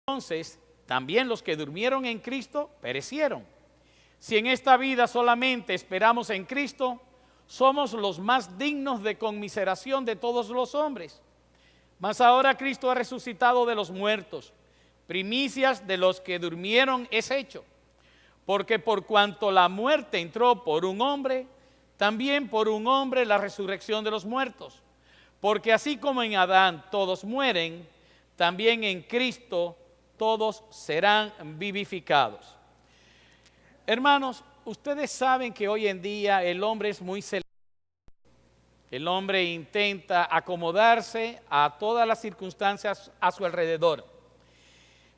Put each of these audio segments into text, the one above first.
Entonces, también los que durmieron en Cristo perecieron. Si en esta vida solamente esperamos en Cristo, somos los más dignos de conmiseración de todos los hombres. Mas ahora Cristo ha resucitado de los muertos, primicias de los que durmieron es hecho. Porque por cuanto la muerte entró por un hombre, también por un hombre la resurrección de los muertos. Porque así como en Adán todos mueren, también en Cristo todos serán vivificados. Hermanos, ustedes saben que hoy en día el hombre es muy selectivo. El hombre intenta acomodarse a todas las circunstancias a su alrededor.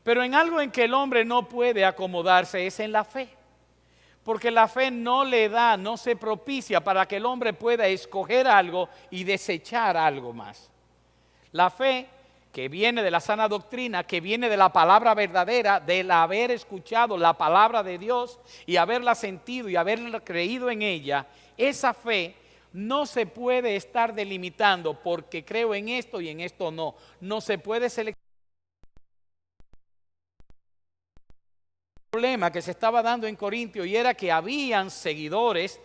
Pero en algo en que el hombre no puede acomodarse es en la fe. Porque la fe no le da, no se propicia para que el hombre pueda escoger algo y desechar algo más. La fe que viene de la sana doctrina, que viene de la palabra verdadera, del haber escuchado la palabra de Dios y haberla sentido y haber creído en ella, esa fe no se puede estar delimitando porque creo en esto y en esto no. No se puede seleccionar. El problema que se estaba dando en Corintio y era que habían seguidores,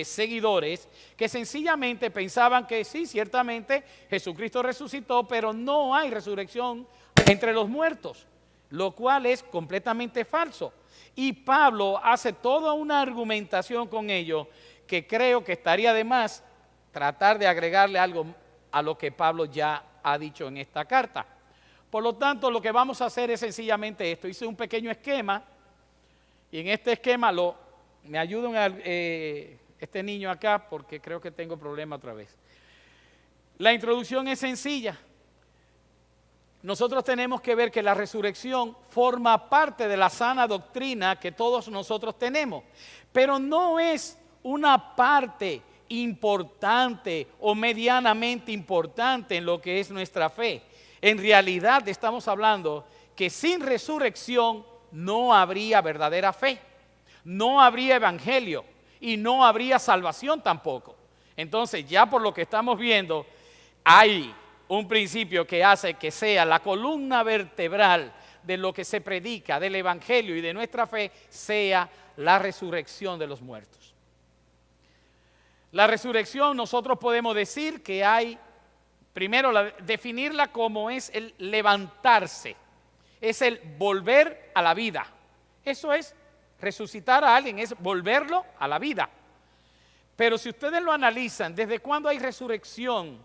seguidores, que sencillamente pensaban que sí, ciertamente Jesucristo resucitó, pero no hay resurrección entre los muertos, lo cual es completamente falso. Y Pablo hace toda una argumentación con ello que creo que estaría de más tratar de agregarle algo a lo que Pablo ya ha dicho en esta carta. Por lo tanto, lo que vamos a hacer es sencillamente esto. Hice un pequeño esquema y en este esquema me ayudan este niño acá porque creo que tengo problema otra vez. La introducción es sencilla. Nosotros tenemos que ver que la resurrección forma parte de la sana doctrina que todos nosotros tenemos, pero no es una parte importante o medianamente importante en lo que es nuestra fe. En realidad estamos hablando que sin resurrección no habría verdadera fe, no habría evangelio y no habría salvación tampoco. Entonces ya por lo que estamos viendo hay un principio que hace que sea la columna vertebral de lo que se predica, del evangelio y de nuestra fe, sea la resurrección de los muertos. La resurrección nosotros podemos decir que hay, primero definirla como es el levantarse, es el volver a la vida. Eso es resucitar a alguien, es volverlo a la vida. Pero si ustedes lo analizan, ¿desde cuándo hay resurrección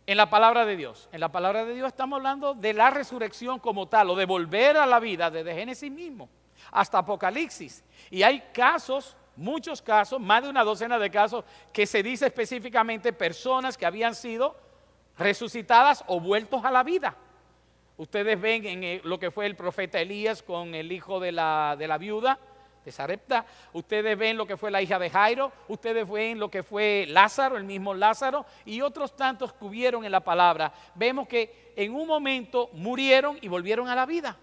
en la palabra de Dios? En la palabra de Dios estamos hablando de la resurrección como tal, o de volver a la vida desde Génesis mismo hasta Apocalipsis. Y hay casos, muchos casos, más de una docena de casos, que se dice específicamente personas que habían sido resucitadas o vueltos a la vida. Ustedes ven en lo que fue el profeta Elías con el hijo de la viuda de Sarepta. Ustedes ven lo que fue la hija de Jairo. Ustedes ven lo que fue Lázaro, el mismo Lázaro, y otros tantos que hubieron en la palabra. Vemos que en un momento murieron y volvieron a la vida.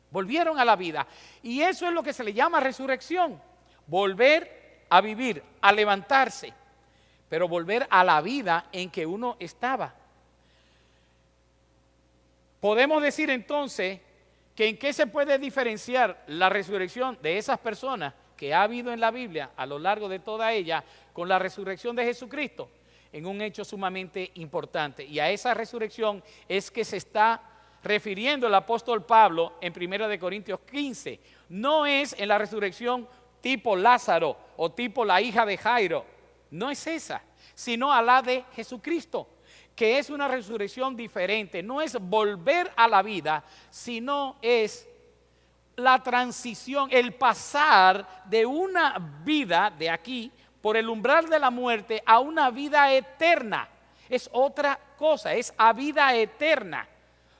Volvieron a la vida. Y eso es lo que se le llama resurrección. Volver a vivir, a levantarse, pero volver a la vida en que uno estaba. Podemos decir entonces que en qué se puede diferenciar la resurrección de esas personas que ha habido en la Biblia a lo largo de toda ella con la resurrección de Jesucristo, en un hecho sumamente importante. Y a esa resurrección es que se está refiriendo el apóstol Pablo en 1 Corintios 15. No es en la resurrección tipo Lázaro o tipo la hija de Jairo, no es esa, sino a la de Jesucristo, que es una resurrección diferente. No es volver a la vida, sino es la transición, el pasar de una vida de aquí por el umbral de la muerte a una vida eterna. Es otra cosa, es a vida eterna.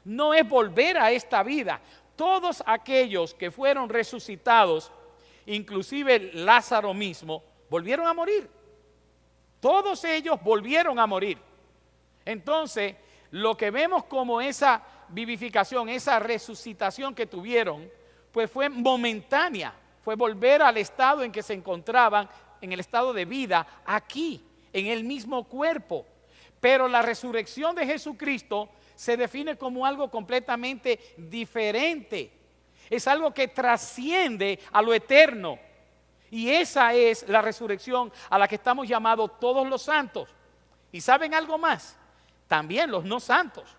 No es volver a esta vida. Todos aquellos que fueron resucitados, inclusive Lázaro mismo, volvieron a morir. Todos ellos volvieron a morir. Entonces, lo que vemos como esa vivificación, esa resucitación que tuvieron, pues fue momentánea, fue volver al estado en que se encontraban, en el estado de vida, aquí, en el mismo cuerpo. Pero la resurrección de Jesucristo se define como algo completamente diferente. Es algo que trasciende a lo eterno. Y esa es la resurrección a la que estamos llamados todos los santos. ¿Y saben algo más? También los no santos.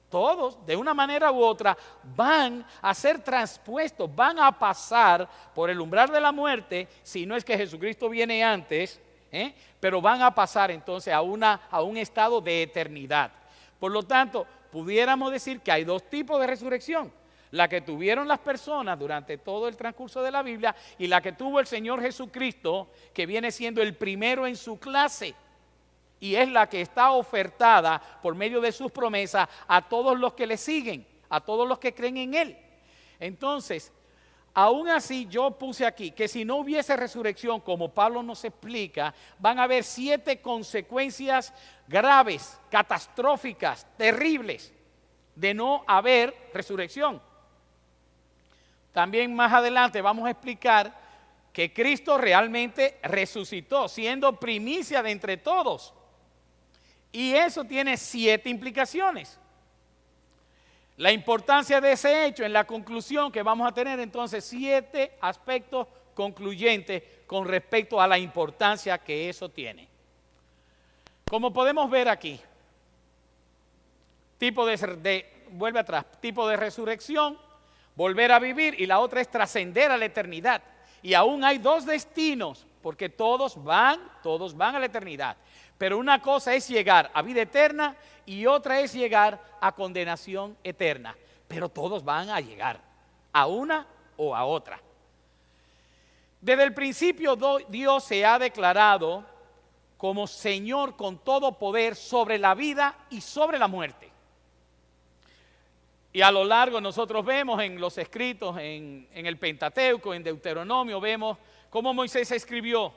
Todos, de una manera u otra, van a ser transpuestos, van a pasar por el umbral de la muerte, si no es que Jesucristo viene antes, pero van a pasar entonces a un estado de eternidad. Por lo tanto, pudiéramos decir que hay dos tipos de resurrección: la que tuvieron las personas durante todo el transcurso de la Biblia y la que tuvo el Señor Jesucristo, que viene siendo el primero en su clase. Y es la que está ofertada por medio de sus promesas a todos los que le siguen, a todos los que creen en Él. Entonces, aún así yo puse aquí que si no hubiese resurrección, como Pablo nos explica, van a haber 7 consecuencias graves, catastróficas, terribles, de no haber resurrección. También más adelante vamos a explicar que Cristo realmente resucitó, siendo primicia de entre todos. Y eso tiene 7 implicaciones. La importancia de ese hecho en la conclusión que vamos a tener entonces 7 aspectos concluyentes con respecto a la importancia que eso tiene. Como podemos ver aquí, vuelve atrás, tipo de resurrección, volver a vivir, y la otra es trascender a la eternidad. Y aún hay 2 destinos, porque todos van a la eternidad. Pero una cosa es llegar a vida eterna y otra es llegar a condenación eterna. Pero todos van a llegar a una o a otra. Desde el principio Dios se ha declarado como Señor con todo poder sobre la vida y sobre la muerte. Y a lo largo nosotros vemos en los escritos, en el Pentateuco, en Deuteronomio, vemos cómo Moisés escribió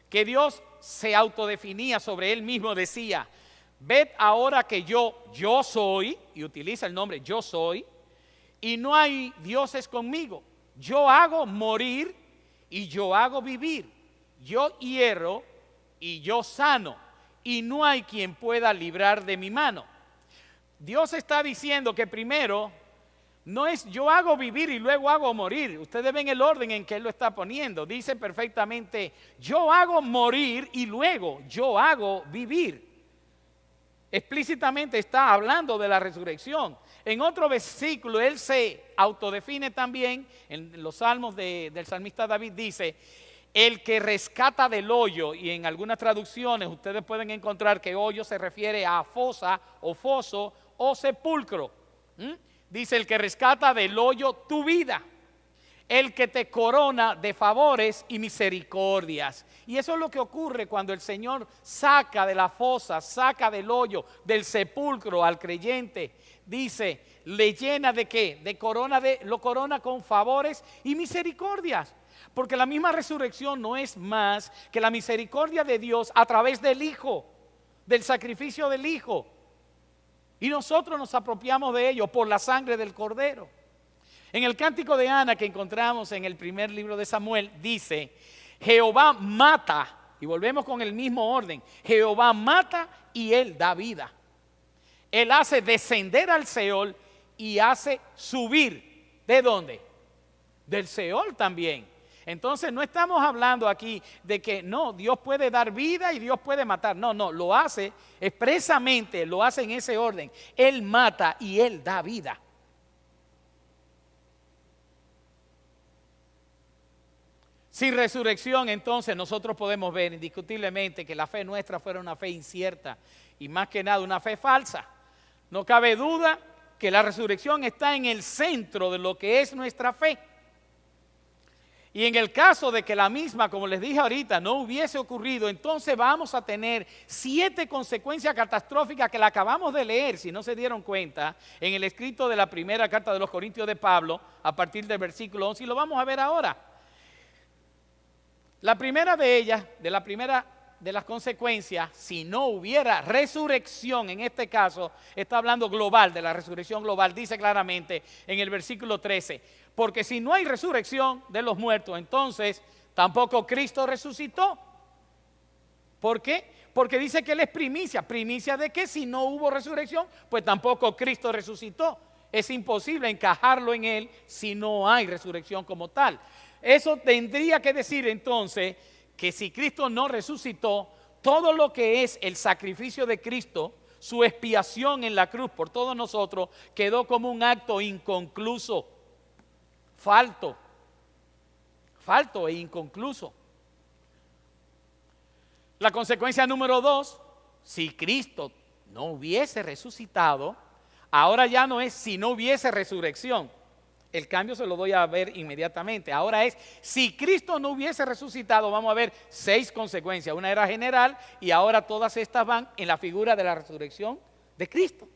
que Dios se autodefinía sobre él mismo, decía: ved ahora que yo soy, y utiliza el nombre yo soy, y no hay dioses conmigo. Yo hago morir y yo hago vivir. Yo hiero y yo sano, y no hay quien pueda librar de mi mano. Dios está diciendo que primero no es yo hago vivir y luego hago morir. Ustedes ven el orden en que Él lo está poniendo. Dice perfectamente: yo hago morir y luego yo hago vivir. Explícitamente está hablando de la resurrección. En otro versículo Él se autodefine también, en los salmos del salmista David dice: el que rescata del hoyo. Y en algunas traducciones ustedes pueden encontrar que hoyo se refiere a fosa o foso o sepulcro. Dice: el que rescata del hoyo tu vida, el que te corona de favores y misericordias. Y eso es lo que ocurre cuando el Señor saca de la fosa, saca del hoyo, del sepulcro al creyente. Dice, le llena de ¿qué? Lo corona con favores y misericordias. Porque la misma resurrección no es más que la misericordia de Dios a través del Hijo, del sacrificio del Hijo. Y nosotros nos apropiamos de ello por la sangre del Cordero. En el cántico de Ana que encontramos en el primer libro de Samuel, dice: Jehová mata, y volvemos con el mismo orden, Jehová mata y Él da vida. Él hace descender al Seol y hace subir. ¿De dónde? Del Seol también. Entonces no estamos hablando aquí de que no, Dios puede dar vida y Dios puede matar. No, lo hace expresamente, lo hace en ese orden. Él mata y Él da vida. Sin resurrección, entonces, nosotros podemos ver indiscutiblemente que la fe nuestra fuera una fe incierta y más que nada una fe falsa. No cabe duda que la resurrección está en el centro de lo que es nuestra fe. Y en el caso de que la misma, como les dije ahorita, no hubiese ocurrido, entonces vamos a tener 7 consecuencias catastróficas que la acabamos de leer, si no se dieron cuenta, en el escrito de la primera carta de los Corintios de Pablo, a partir del versículo 11, y lo vamos a ver ahora. La primera de ellas, de las consecuencias, si no hubiera resurrección, en este caso, está hablando global, de la resurrección global, dice claramente en el versículo 13, porque si no hay resurrección de los muertos, entonces tampoco Cristo resucitó. ¿Por qué? Porque dice que Él es primicia. ¿Primicia de qué? Si no hubo resurrección, pues tampoco Cristo resucitó. Es imposible encajarlo en Él si no hay resurrección como tal. Eso tendría que decir entonces que si Cristo no resucitó, todo lo que es el sacrificio de Cristo, su expiación en la cruz por todos nosotros, quedó como un acto inconcluso, falto e inconcluso. La consecuencia número 2, si Cristo no hubiese resucitado, ahora ya no es si no hubiese resurrección. El cambio se lo doy a ver inmediatamente. Ahora es, si Cristo no hubiese resucitado, vamos a ver 6 consecuencias. Una era general y ahora todas estas van en la figura de la resurrección de Cristo.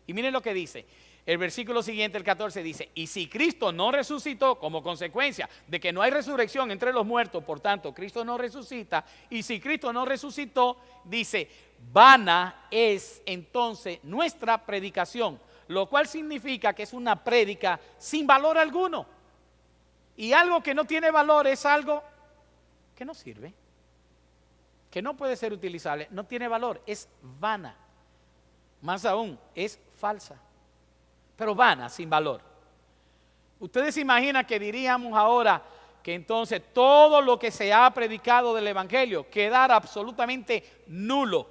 Y miren lo que dice. El versículo siguiente, el 14, dice, y si Cristo no resucitó como consecuencia de que no hay resurrección entre los muertos, por tanto, Cristo no resucita, y si Cristo no resucitó, dice, vana es entonces nuestra predicación. Lo cual significa que es una prédica sin valor alguno. Y algo que no tiene valor es algo que no sirve, que no puede ser utilizable, no tiene valor, es vana. Más aún, es falsa, pero vana, sin valor. Ustedes se imaginan que diríamos ahora que entonces todo lo que se ha predicado del Evangelio quedara absolutamente nulo,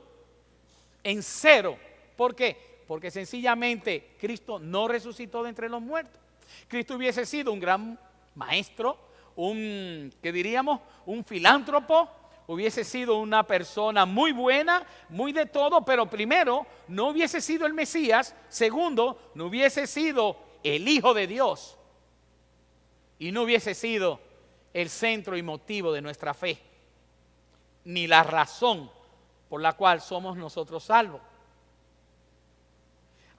en cero. ¿Por qué? Porque sencillamente Cristo no resucitó de entre los muertos. Cristo hubiese sido un gran maestro, un filántropo, hubiese sido una persona muy buena, muy de todo, pero primero, no hubiese sido el Mesías. Segundo, no hubiese sido el Hijo de Dios. Y no hubiese sido el centro y motivo de nuestra fe, ni la razón por la cual somos nosotros salvos.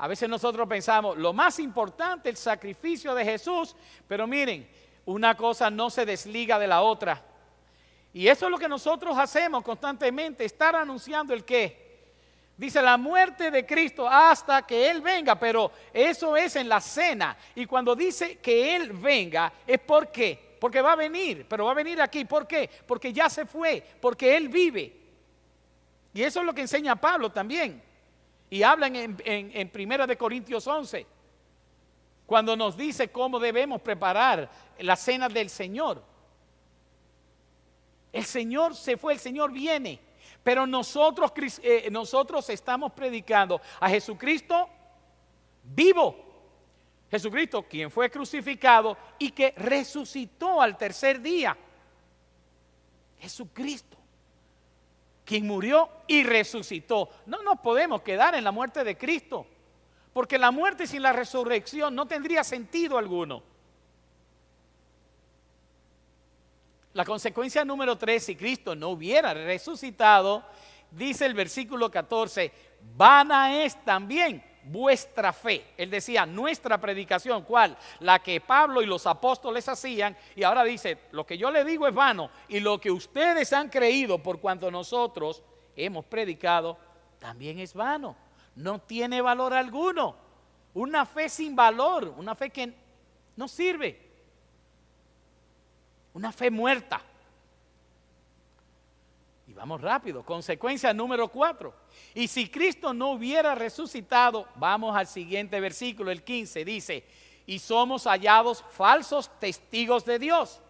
A veces nosotros pensamos, lo más importante, el sacrificio de Jesús, pero miren, una cosa no se desliga de la otra. Y eso es lo que nosotros hacemos constantemente, estar anunciando el qué. Dice la muerte de Cristo hasta que Él venga, pero eso es en la cena. Y cuando dice que Él venga, es ¿por qué? Porque va a venir, pero va a venir aquí. ¿Por qué? Porque ya se fue, porque Él vive. Y eso es lo que enseña Pablo también. Y hablan en 1 Corintios 11, cuando nos dice cómo debemos preparar la cena del Señor. El Señor se fue, el Señor viene, pero nosotros estamos predicando a Jesucristo vivo. Jesucristo, quien fue crucificado y que resucitó al tercer día. Jesucristo, quien murió y resucitó. No nos podemos quedar en la muerte de Cristo, porque la muerte sin la resurrección no tendría sentido alguno. La consecuencia número 3, si Cristo no hubiera resucitado, dice el versículo 14, vana es también vuestra fe. Él decía, nuestra predicación, ¿cuál? La que Pablo y los apóstoles hacían, y ahora dice, lo que yo le digo es vano, y lo que ustedes han creído por cuanto nosotros hemos predicado, también es vano. No tiene valor alguno. Una fe sin valor, una fe que no sirve. Una fe muerta. Y vamos rápido. Consecuencia número 4. Y si Cristo no hubiera resucitado, vamos al siguiente versículo, el 15, dice, y somos hallados falsos testigos de Dios,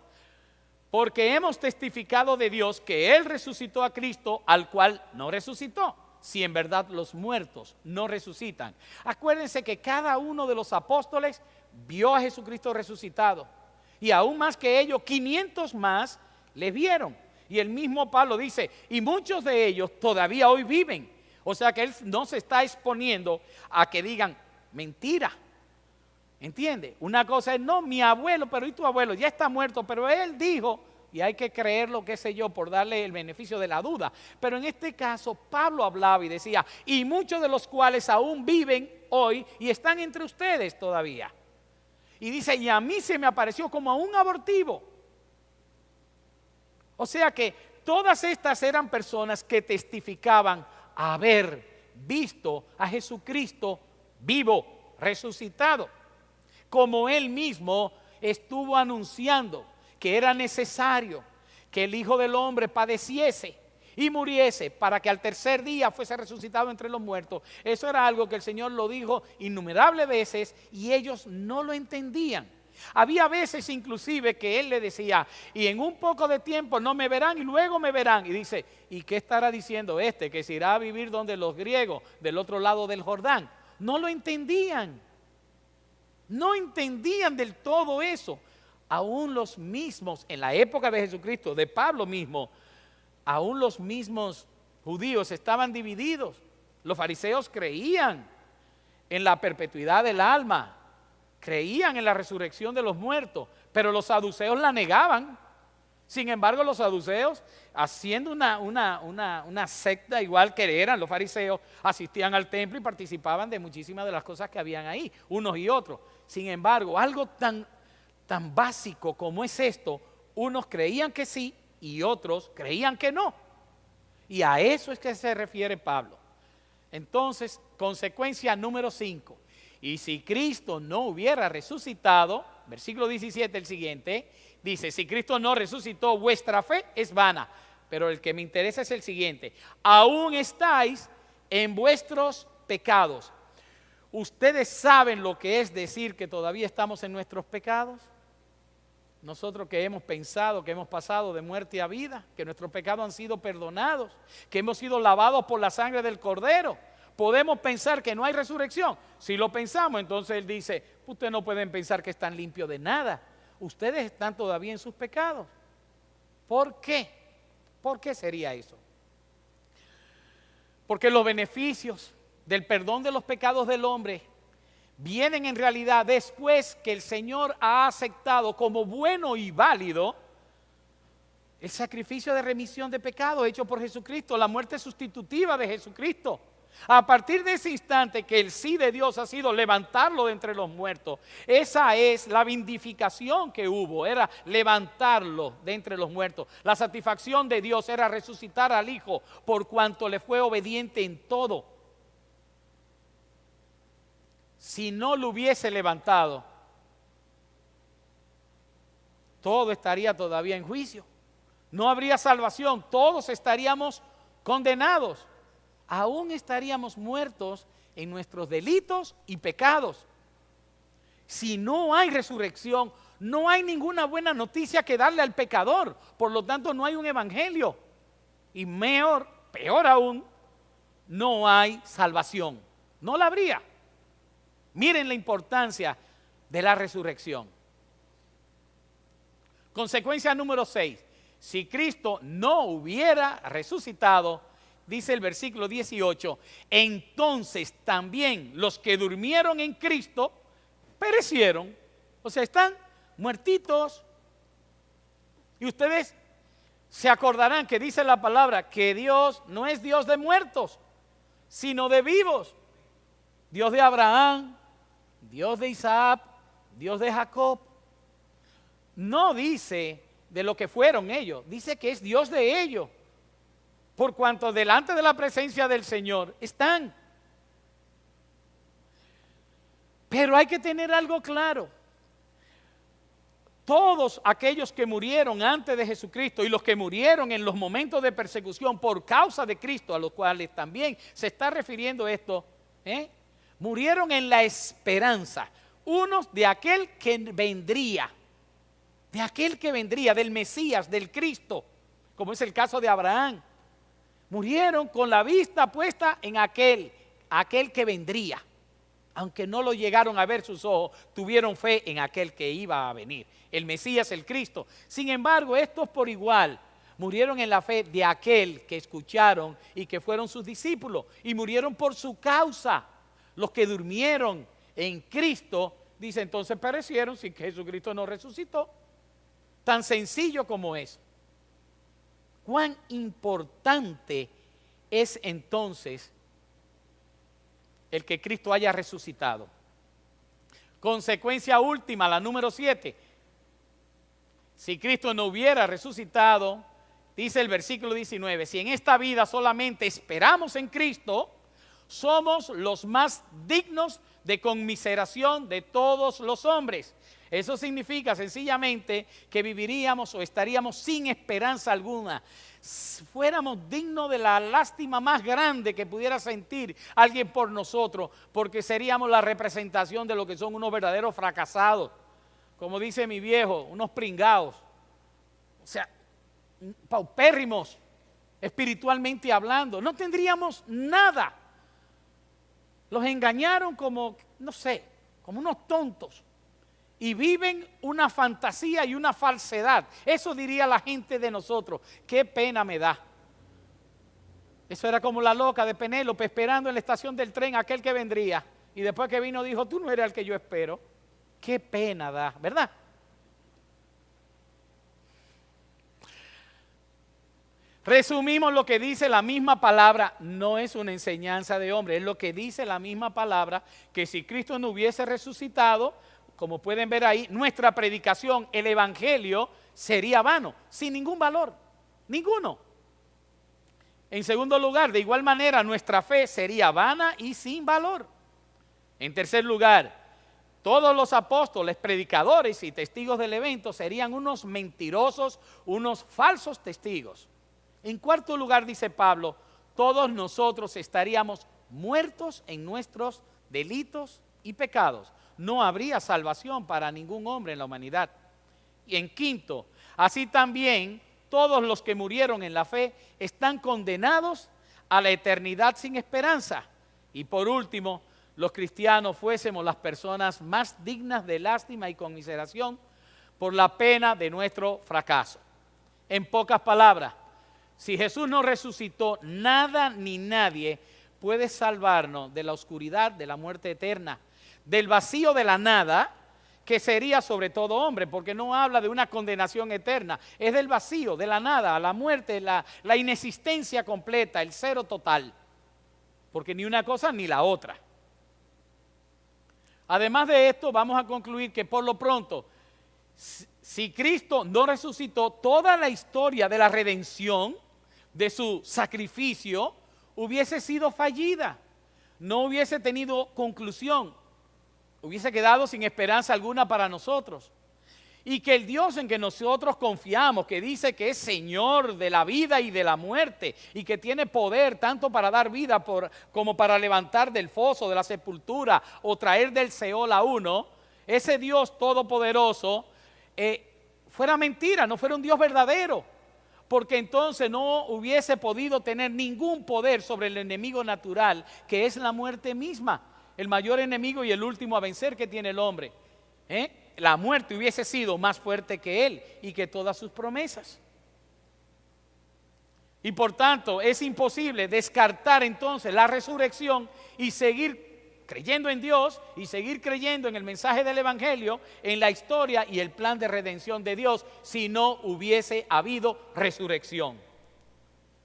porque hemos testificado de Dios que Él resucitó a Cristo, al cual no resucitó, si en verdad los muertos no resucitan. Acuérdense que cada uno de los apóstoles vio a Jesucristo resucitado, y aún más que ellos, 500 más le vieron. Y el mismo Pablo dice, y muchos de ellos todavía hoy viven. O sea que él no se está exponiendo a que digan mentira. ¿Entiende? Una cosa es, no, mi abuelo, pero ¿y tu abuelo? Ya está muerto, pero él dijo, y hay que creerlo, qué sé yo, por darle el beneficio de la duda. Pero en este caso, Pablo hablaba y decía, y muchos de los cuales aún viven hoy y están entre ustedes todavía. Y dice, y a mí se me apareció como a un abortivo. O sea que todas estas eran personas que testificaban haber visto a Jesucristo vivo, resucitado, como Él mismo estuvo anunciando que era necesario que el Hijo del Hombre padeciese y muriese para que al tercer día fuese resucitado entre los muertos. Eso era algo que el Señor lo dijo innumerables veces y ellos no lo entendían. Había veces inclusive que Él le decía, y en un poco de tiempo no me verán y luego me verán. Y dice, ¿y qué estará diciendo este? Que se irá a vivir donde los griegos, del otro lado del Jordán. No lo entendían. No entendían del todo eso. Aún los mismos, en la época de Jesucristo, de Pablo mismo, aún los mismos judíos estaban divididos. Los fariseos creían en la perpetuidad del alma, creían en la resurrección de los muertos, pero los saduceos la negaban. Sin embargo, los saduceos, haciendo una secta igual que eran los fariseos, asistían al templo y participaban de muchísimas de las cosas que habían ahí, unos y otros. Sin embargo, algo tan básico como es esto, unos creían que sí y otros creían que no. Y a eso es que se refiere Pablo. Entonces, consecuencia número 5. Y si Cristo no hubiera resucitado, versículo 17, el siguiente, dice, si Cristo no resucitó, vuestra fe es vana. Pero el que me interesa es el siguiente, aún estáis en vuestros pecados. ¿Ustedes saben lo que es decir que todavía estamos en nuestros pecados? Nosotros que hemos pensado, que hemos pasado de muerte a vida, que nuestros pecados han sido perdonados, que hemos sido lavados por la sangre del Cordero, podemos pensar que no hay resurrección. Si lo pensamos, entonces Él dice, ustedes no pueden pensar que están limpios de nada. Ustedes están todavía en sus pecados. ¿Por qué? ¿Por qué sería eso? Porque los beneficios del perdón de los pecados del hombre vienen en realidad después que el Señor ha aceptado como bueno y válido el sacrificio de remisión de pecado hecho por Jesucristo, la muerte sustitutiva de Jesucristo. A partir de ese instante que el sí de Dios ha sido levantarlo de entre los muertos, esa es la vindificación que hubo, era levantarlo de entre los muertos. La satisfacción de Dios era resucitar al Hijo por cuanto le fue obediente en todo. Si no lo hubiese levantado, todo estaría todavía en juicio. No habría salvación, todos estaríamos condenados. Aún estaríamos muertos en nuestros delitos y pecados. Si no hay resurrección, no hay ninguna buena noticia que darle al pecador. Por lo tanto, no hay un evangelio. Y peor aún, no hay salvación. No la habría. Miren la importancia de la resurrección. Consecuencia número 6. Si Cristo no hubiera resucitado, dice el versículo 18, entonces también los que durmieron en Cristo perecieron. O sea, están muertitos. Y ustedes se acordarán que dice la palabra que Dios no es Dios de muertos, sino de vivos. Dios de Abraham, Dios de Isaac, Dios de Jacob. No dice de lo que fueron ellos, dice que es Dios de ellos. Por cuanto delante de la presencia del Señor están. Pero hay que tener algo claro. Todos aquellos que murieron antes de Jesucristo y los que murieron en los momentos de persecución por causa de Cristo, a los cuales también se está refiriendo esto, murieron en la esperanza. Unos de aquel que vendría, del Mesías, del Cristo, como es el caso de Abraham. Murieron con la vista puesta en aquel que vendría. Aunque no lo llegaron a ver sus ojos, tuvieron fe en aquel que iba a venir, el Mesías, el Cristo. Sin embargo, estos por igual murieron en la fe de aquel que escucharon y que fueron sus discípulos, y murieron por su causa. Los que durmieron en Cristo, dice, entonces perecieron sin que Jesucristo no resucitó. Tan sencillo como es. ¿Cuán importante es entonces el que Cristo haya resucitado? Consecuencia última, la número 7. Si Cristo no hubiera resucitado, dice el versículo 19, si en esta vida solamente esperamos en Cristo, somos los más dignos de conmiseración de todos los hombres. Eso significa sencillamente que viviríamos o estaríamos sin esperanza alguna. Fuéramos dignos de la lástima más grande que pudiera sentir alguien por nosotros, porque seríamos la representación de lo que son unos verdaderos fracasados. Como dice mi viejo, unos pringados. O sea, paupérrimos, espiritualmente hablando. No tendríamos nada. Los engañaron como, no sé, como unos tontos. Y viven una fantasía y una falsedad. Eso diría la gente de nosotros. Qué pena me da. Eso era como la loca de Penélope esperando en la estación del tren a aquel que vendría. Y después que vino dijo, tú no eres el que yo espero. Qué pena da, ¿verdad? Resumimos lo que dice la misma palabra, no es una enseñanza de hombre, es lo que dice la misma palabra, que si Cristo no hubiese resucitado, como pueden ver ahí, nuestra predicación, el evangelio, sería vano, sin ningún valor, ninguno. En segundo lugar, de igual manera, nuestra fe sería vana y sin valor. En tercer lugar, todos los apóstoles, predicadores y testigos del evento serían unos mentirosos, unos falsos testigos. En cuarto lugar, dice Pablo, todos nosotros estaríamos muertos en nuestros delitos y pecados. No habría salvación para ningún hombre en la humanidad. Y en quinto, así también todos los que murieron en la fe están condenados a la eternidad sin esperanza. Y por último, los cristianos fuésemos las personas más dignas de lástima y conmiseración por la pena de nuestro fracaso. En pocas palabras, si Jesús no resucitó, nada ni nadie puede salvarnos de la oscuridad, de la muerte eterna, del vacío de la nada, que sería sobre todo hombre, porque no habla de una condenación eterna, es del vacío, de la nada, la muerte, la inexistencia completa, el cero total, porque ni una cosa ni la otra. Además de esto, vamos a concluir que por lo pronto, si Cristo no resucitó, toda la historia de la redención, de su sacrificio, hubiese sido fallida, no hubiese tenido conclusión, hubiese quedado sin esperanza alguna para nosotros. Y que el Dios en que nosotros confiamos, que dice que es Señor de la vida y de la muerte, y que tiene poder tanto para dar vida como para levantar del foso, de la sepultura, o traer del Seol a uno, ese Dios todopoderoso, fuera mentira, no fuera un Dios verdadero, porque entonces no hubiese podido tener ningún poder sobre el enemigo natural, que es la muerte misma, el mayor enemigo y el último a vencer que tiene el hombre. La muerte hubiese sido más fuerte que él y que todas sus promesas. Y por tanto es imposible descartar entonces la resurrección y seguir creyendo en Dios y seguir creyendo en el mensaje del evangelio, en la historia y el plan de redención de Dios, si no hubiese habido resurrección.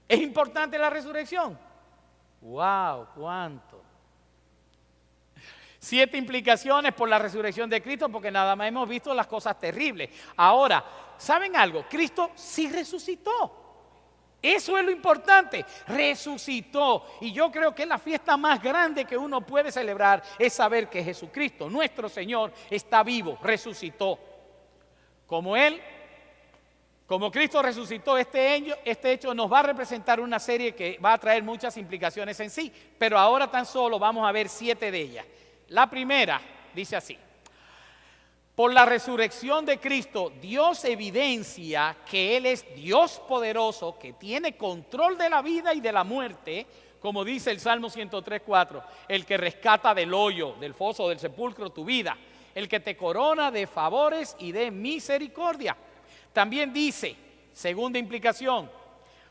¿Es importante la resurrección? ¡Wow! ¿Cuánto? 7 implicaciones por la resurrección de Cristo, porque nada más hemos visto las cosas terribles. Ahora, ¿saben algo? Cristo sí resucitó. Eso es lo importante, resucitó. Y yo creo que la fiesta más grande que uno puede celebrar es saber que Jesucristo, nuestro Señor, está vivo, resucitó. Como Cristo resucitó, este hecho nos va a representar una serie que va a traer muchas implicaciones en sí. Pero ahora tan solo vamos a ver 7 de ellas. La primera dice así: por la resurrección de Cristo, Dios evidencia que Él es Dios poderoso, que tiene control de la vida y de la muerte, como dice el Salmo 103:4, el que rescata del hoyo, del foso, del sepulcro tu vida, el que te corona de favores y de misericordia. También dice, segunda implicación,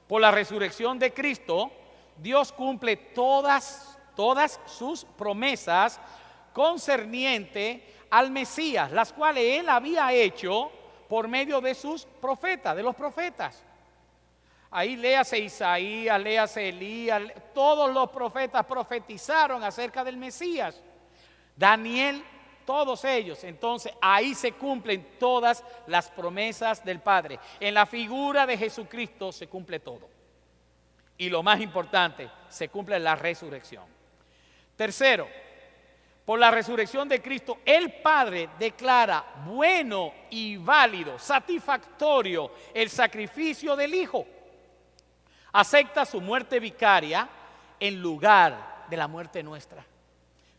por la resurrección de Cristo, Dios cumple todas sus promesas concerniente al Mesías, las cuales Él había hecho por medio de sus profetas, de los profetas. Ahí léase Isaías, léase Elías, todos los profetas profetizaron acerca del Mesías. Daniel, todos ellos. Entonces ahí se cumplen todas las promesas del Padre. En la figura de Jesucristo se cumple todo. Y lo más importante, se cumple la resurrección. Tercero, por la resurrección de Cristo, el Padre declara bueno y válido, satisfactorio el sacrificio del Hijo. Acepta su muerte vicaria en lugar de la muerte nuestra.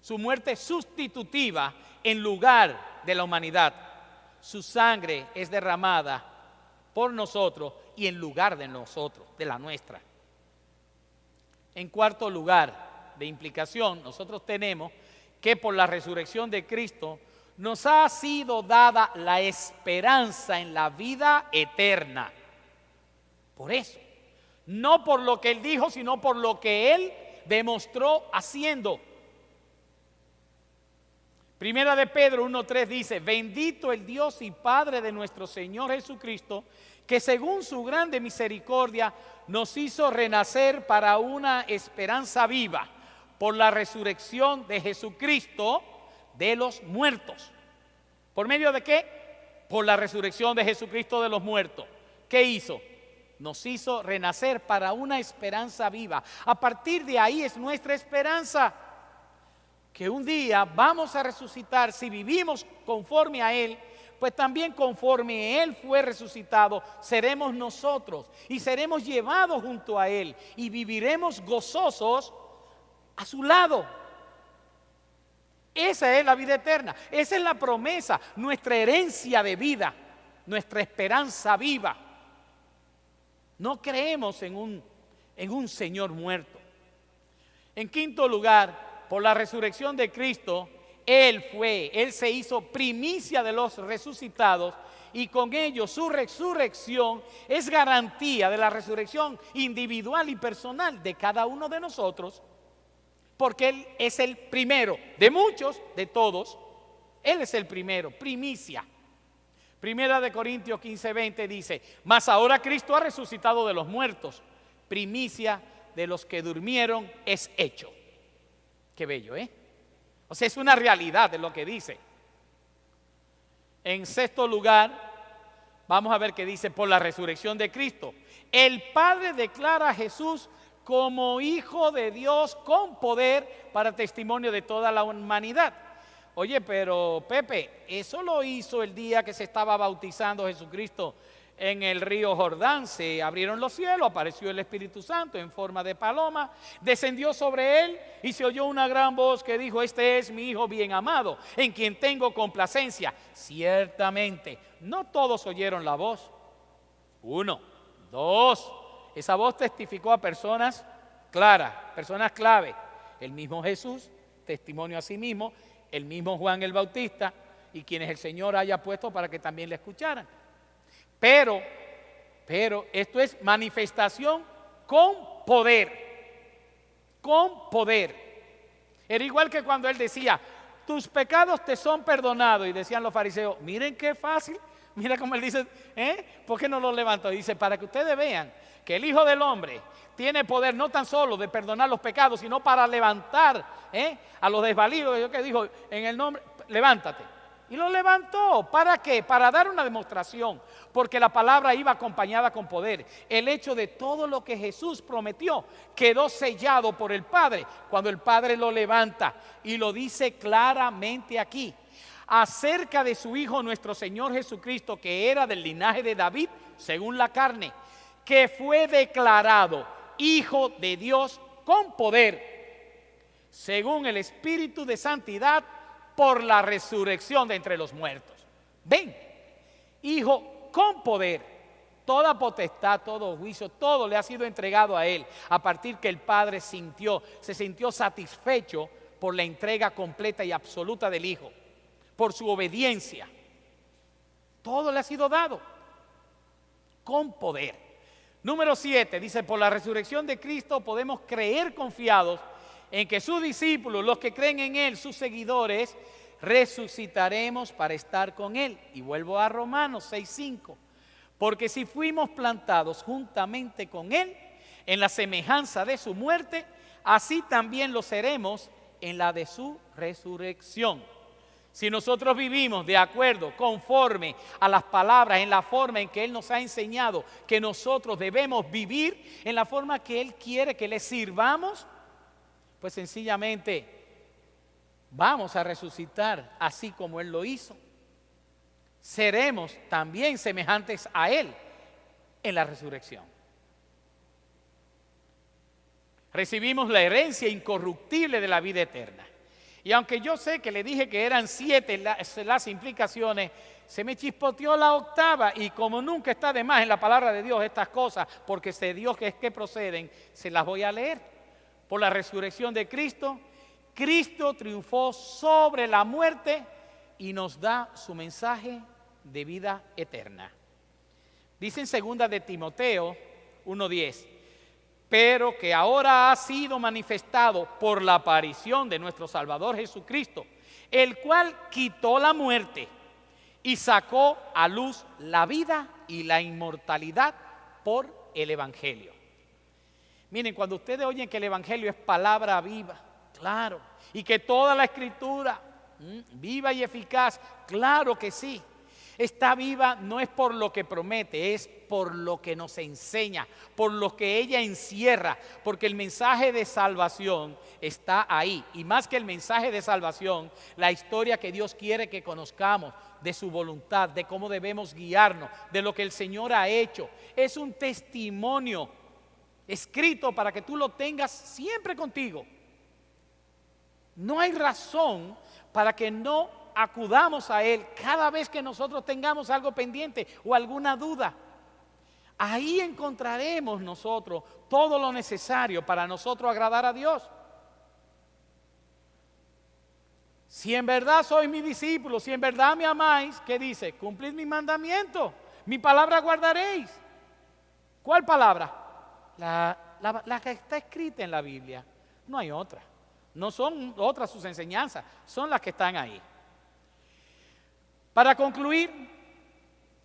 Su muerte sustitutiva en lugar de la humanidad. Su sangre es derramada por nosotros y en lugar de nosotros, de la nuestra. En cuarto lugar de implicación, nosotros tenemos que por la resurrección de Cristo nos ha sido dada la esperanza en la vida eterna. Por eso, no por lo que Él dijo, sino por lo que Él demostró haciendo. Primera de Pedro 1:3 dice: bendito el Dios y Padre de nuestro Señor Jesucristo, que según su grande misericordia nos hizo renacer para una esperanza viva por la resurrección de Jesucristo de los muertos. ¿Por medio de qué? Por la resurrección de Jesucristo de los muertos. ¿Qué hizo? Nos hizo renacer para una esperanza viva. A partir de ahí es nuestra esperanza, que un día vamos a resucitar. Si vivimos conforme a Él, pues también conforme Él fue resucitado, seremos nosotros y seremos llevados junto a Él y viviremos gozosos a su lado. Esa es la vida eterna, esa es la promesa, nuestra herencia de vida, nuestra esperanza viva. No creemos en un Señor muerto. En quinto lugar, por la resurrección de Cristo, Él se hizo primicia de los resucitados, y con ello su resurrección es garantía de la resurrección individual y personal de cada uno de nosotros, porque Él es el primero de muchos, de todos. Él es el primero, primicia. Primera de Corintios 15:20 dice: mas ahora Cristo ha resucitado de los muertos, primicia de los que durmieron es hecho. Qué bello, ¿eh? O sea, es una realidad de lo que dice. En sexto lugar, vamos a ver qué dice: por la resurrección de Cristo, el Padre declara a Jesús como Hijo de Dios con poder para testimonio de toda la humanidad. Oye, pero Pepe, eso lo hizo el día que se estaba bautizando Jesucristo en el río Jordán. Se abrieron los cielos, apareció el Espíritu Santo en forma de paloma, descendió sobre él y se oyó una gran voz que dijo: este es mi Hijo bien amado, en quien tengo complacencia. Ciertamente, no todos oyeron la voz. 1, 2, esa voz testificó a personas claras, personas clave. El mismo Jesús, testimonio a sí mismo, el mismo Juan el Bautista y quienes el Señor haya puesto para que también le escucharan. Pero esto es manifestación con poder, con poder. Era igual que cuando Él decía: tus pecados te son perdonados, y decían los fariseos: miren qué fácil, mira cómo Él dice, ¿por qué no lo levantó? Dice: para que ustedes vean que el Hijo del Hombre tiene poder no tan solo de perdonar los pecados, sino para levantar a los desvalidos. Yo que dijo en el nombre, levántate. Y lo levantó. ¿Para qué? Para dar una demostración, porque la palabra iba acompañada con poder. El hecho de todo lo que Jesús prometió quedó sellado por el Padre cuando el Padre lo levanta, y lo dice claramente aquí acerca de su Hijo nuestro Señor Jesucristo, que era del linaje de David según la carne, que fue declarado Hijo de Dios con poder, según el Espíritu de santidad, por la resurrección de entre los muertos. Ven, Hijo con poder, toda potestad, todo juicio, todo le ha sido entregado a Él, a partir que el Padre se sintió satisfecho por la entrega completa y absoluta del Hijo, por su obediencia. Todo le ha sido dado con poder. Número 7, dice: por la resurrección de Cristo podemos creer confiados en que sus discípulos, los que creen en Él, sus seguidores, resucitaremos para estar con Él. Y vuelvo a Romanos 6:5. Porque si fuimos plantados juntamente con Él en la semejanza de su muerte, así también lo seremos en la de su resurrección. Si nosotros vivimos de acuerdo, conforme a las palabras, en la forma en que Él nos ha enseñado que nosotros debemos vivir, en la forma que Él quiere que le sirvamos, pues sencillamente vamos a resucitar así como Él lo hizo. Seremos también semejantes a Él en la resurrección. Recibimos la herencia incorruptible de la vida eterna. Y aunque yo sé que le dije que eran 7 las implicaciones, se me chispoteó la octava, y como nunca está de más en la palabra de Dios estas cosas, porque sé Dios que es que proceden, se las voy a leer. Por la resurrección de Cristo, Cristo triunfó sobre la muerte y nos da su mensaje de vida eterna. Dice en 2 de Timoteo 1:10, pero que ahora ha sido manifestado por la aparición de nuestro Salvador Jesucristo, el cual quitó la muerte y sacó a luz la vida y la inmortalidad por el Evangelio. Miren, cuando ustedes oyen que el Evangelio es palabra viva, claro, y que toda la Escritura viva y eficaz, claro que sí. Está viva no es por lo que promete, es por lo que nos enseña, por lo que ella encierra, porque el mensaje de salvación está ahí. Y más que el mensaje de salvación, la historia que Dios quiere que conozcamos de su voluntad, de cómo debemos guiarnos, de lo que el Señor ha hecho. Es un testimonio escrito para que tú lo tengas siempre contigo. No hay razón para que no acudamos a Él cada vez que nosotros tengamos algo pendiente o alguna duda. Ahí encontraremos nosotros todo lo necesario para nosotros agradar a Dios. Si en verdad sois mi discípulo, si en verdad me amáis, ¿qué dice? Cumplid mi mandamiento, mi palabra guardaréis. ¿Cuál palabra? La que está escrita en la Biblia. No hay otra. No son otras sus enseñanzas, son las que están ahí. Para concluir,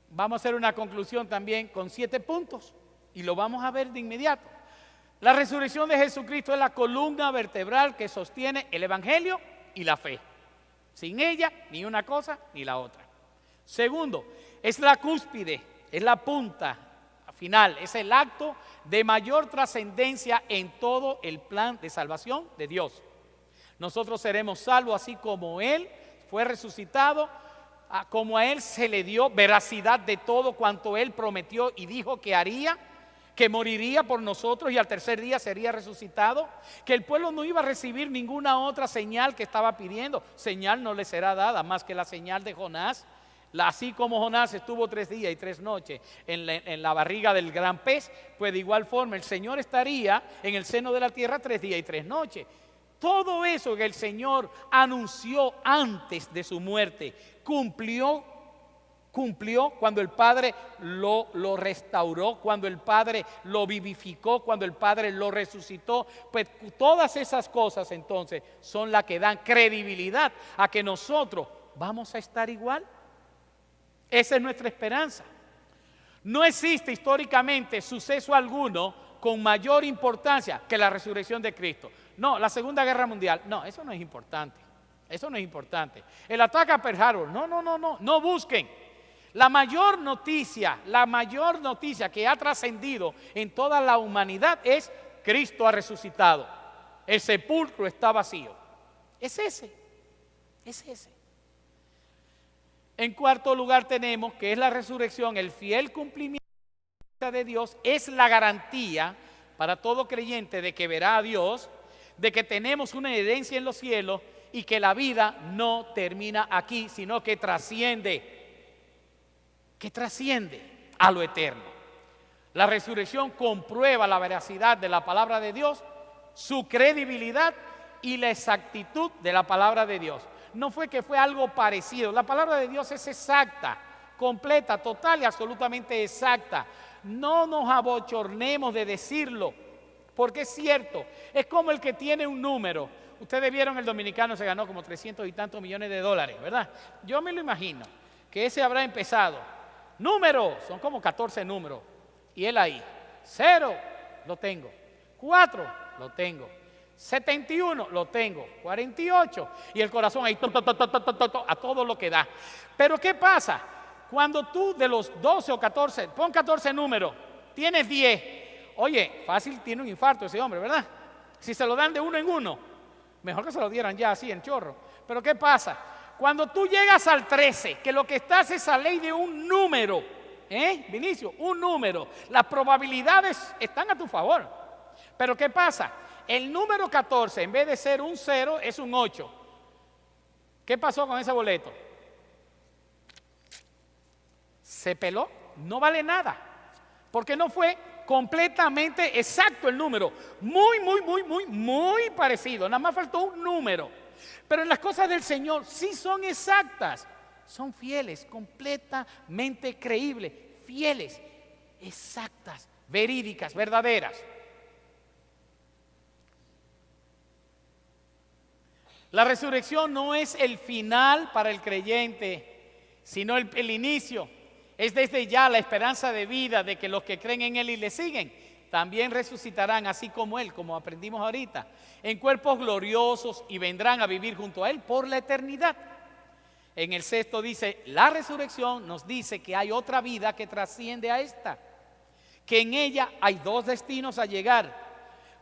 vamos a hacer una conclusión también con 7 puntos y lo vamos a ver de inmediato. La resurrección de Jesucristo es la columna vertebral que sostiene el Evangelio y la fe. Sin ella, ni una cosa ni la otra. Segundo, es la cúspide, es la punta final, es el acto de mayor trascendencia en todo el plan de salvación de Dios. Nosotros seremos salvos así como Él fue resucitado, como a Él se le dio veracidad de todo cuanto Él prometió y dijo que haría, que moriría por nosotros y al tercer día sería resucitado, que el pueblo no iba a recibir ninguna otra señal que estaba pidiendo. Señal no le será dada más que la señal de Jonás. Así como Jonás estuvo 3 días y 3 noches en la barriga del gran pez, pues de igual forma el Señor estaría en el seno de la tierra 3 días y 3 noches. Todo eso que el Señor anunció antes de su muerte, cumplió cuando el Padre lo restauró, cuando el Padre lo vivificó, cuando el Padre lo resucitó. Pues todas esas cosas entonces son las que dan credibilidad a que nosotros vamos a estar igual. Esa es nuestra esperanza. No existe históricamente suceso alguno con mayor importancia que la resurrección de Cristo. No, la Segunda Guerra Mundial, no, eso no es importante. Eso no es importante. El ataque a Pearl Harbor, no busquen. La mayor noticia que ha trascendido en toda la humanidad es Cristo ha resucitado. El sepulcro está vacío. Es ese. En cuarto lugar tenemos que es la resurrección, el fiel cumplimiento de Dios, es la garantía para todo creyente de que verá a Dios, de que tenemos una herencia en los cielos y que la vida no termina aquí, sino que trasciende a lo eterno. La resurrección comprueba la veracidad de la palabra de Dios, su credibilidad y la exactitud de la palabra de Dios. No fue que fue algo parecido. La palabra de Dios es exacta, completa, total y absolutamente exacta. No nos abochornemos de decirlo, porque es cierto. Es como el que tiene un número. Ustedes vieron el dominicano se ganó como 300 y tantos millones de dólares, ¿verdad? Yo me lo imagino, que ese habrá empezado. Números, son como 14 números. Y él ahí, 0, lo tengo. 4, lo tengo. 71, lo tengo. 48. Y el corazón ahí, a todo lo que da. Pero ¿qué pasa? Cuando tú de los 12 o 14, pon 14 números, tienes 10. Oye, fácil tiene un infarto ese hombre, ¿verdad? Si se lo dan de uno en uno, mejor que se lo dieran ya así en chorro. Pero ¿qué pasa? Cuando tú llegas al 13, que lo que estás es a ley de un número, Vinicio, un número, las probabilidades están a tu favor. Pero ¿qué pasa? El número 14, en vez de ser un 0, es un 8. ¿Qué pasó con ese boleto? Se peló, no vale nada, porque no fue completamente exacto el número. Muy parecido, nada más faltó un número. Pero en las cosas del Señor sí son exactas, son fieles, completamente creíbles, fieles, exactas, verídicas, verdaderas. La resurrección no es el final para el creyente, sino el inicio. Es desde ya la esperanza de vida de que los que creen en Él y le siguen también resucitarán así como Él, como aprendimos ahorita, en cuerpos gloriosos y vendrán a vivir junto a Él por la eternidad. En el 6 dice, la resurrección nos dice que hay otra vida que trasciende a esta, que en ella hay dos destinos a llegar: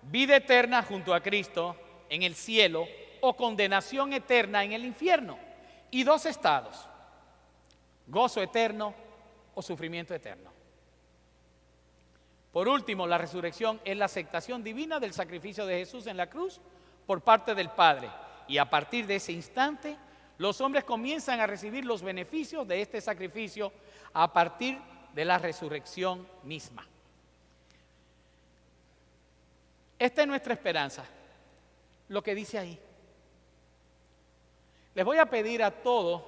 vida eterna junto a Cristo en el cielo o condenación eterna en el infierno, y dos estados: gozo eterno o sufrimiento eterno. Por último, la resurrección es la aceptación divina del sacrificio de Jesús en la cruz por parte del Padre, y a partir de ese instante los hombres comienzan a recibir los beneficios de este sacrificio a partir de la resurrección misma. Esta es nuestra esperanza, lo que dice ahí. Les voy a pedir a todos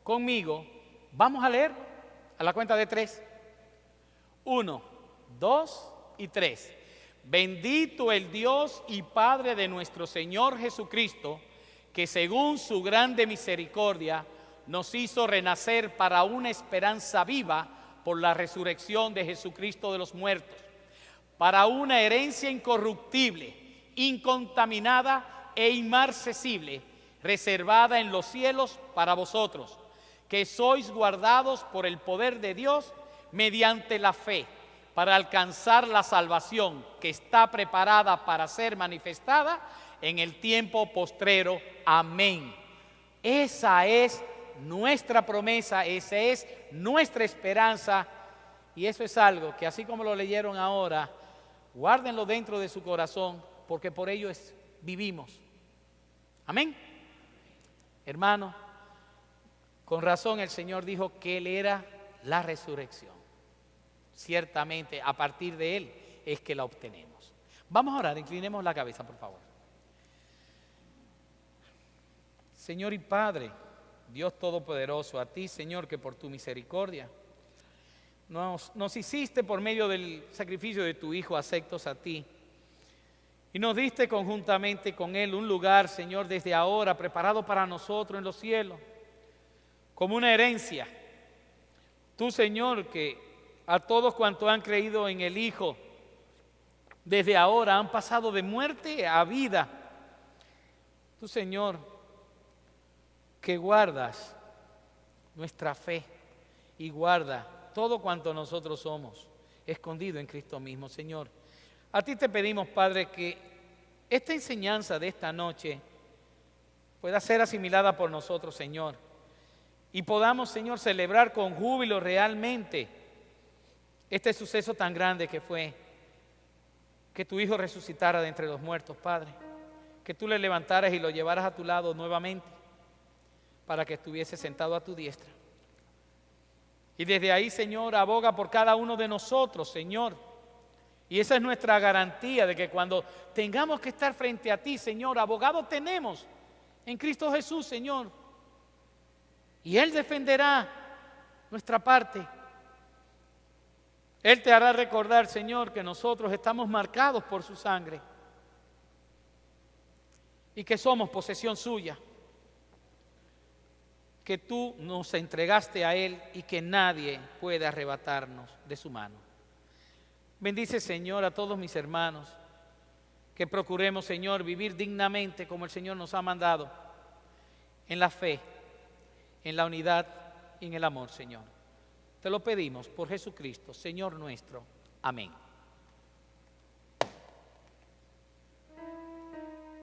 conmigo, vamos a leer a la cuenta de 3. 1, 2 y 3. Bendito el Dios y Padre de nuestro Señor Jesucristo, que según su grande misericordia nos hizo renacer para una esperanza viva por la resurrección de Jesucristo de los muertos, para una herencia incorruptible, incontaminada e inmarcesible, reservada en los cielos para vosotros, que sois guardados por el poder de Dios mediante la fe, para alcanzar la salvación que está preparada para ser manifestada en el tiempo postrero. Amén. Esa es nuestra promesa, esa es nuestra esperanza, y eso es algo que, así como lo leyeron ahora, guárdenlo dentro de su corazón, porque por ello vivimos. Amén. Hermano, con razón el Señor dijo que Él era la resurrección. Ciertamente, a partir de Él es que la obtenemos. Vamos a orar, inclinemos la cabeza, por favor. Señor y Padre, Dios Todopoderoso, a ti, Señor, que por tu misericordia nos hiciste por medio del sacrificio de tu Hijo aceptos a ti, y nos diste conjuntamente con Él un lugar, Señor, desde ahora preparado para nosotros en los cielos, como una herencia. Tú, Señor, que a todos cuantos han creído en el Hijo, desde ahora han pasado de muerte a vida. Tú, Señor, que guardas nuestra fe y guarda todo cuanto nosotros somos, escondido en Cristo mismo, Señor. A ti te pedimos, Padre, que esta enseñanza de esta noche pueda ser asimilada por nosotros, Señor, y podamos, Señor, celebrar con júbilo realmente este suceso tan grande que fue que tu Hijo resucitara de entre los muertos, Padre, que tú le levantaras y lo llevaras a tu lado nuevamente para que estuviese sentado a tu diestra. Y desde ahí, Señor, aboga por cada uno de nosotros, Señor. Y esa es nuestra garantía de que cuando tengamos que estar frente a ti, Señor, abogado tenemos en Cristo Jesús, Señor. Y Él defenderá nuestra parte. Él te hará recordar, Señor, que nosotros estamos marcados por su sangre y que somos posesión suya, que tú nos entregaste a Él y que nadie puede arrebatarnos de su mano. Bendice, Señor, a todos mis hermanos, que procuremos, Señor, vivir dignamente como el Señor nos ha mandado, en la fe, en la unidad y en el amor, Señor. Te lo pedimos por Jesucristo, Señor nuestro. Amén.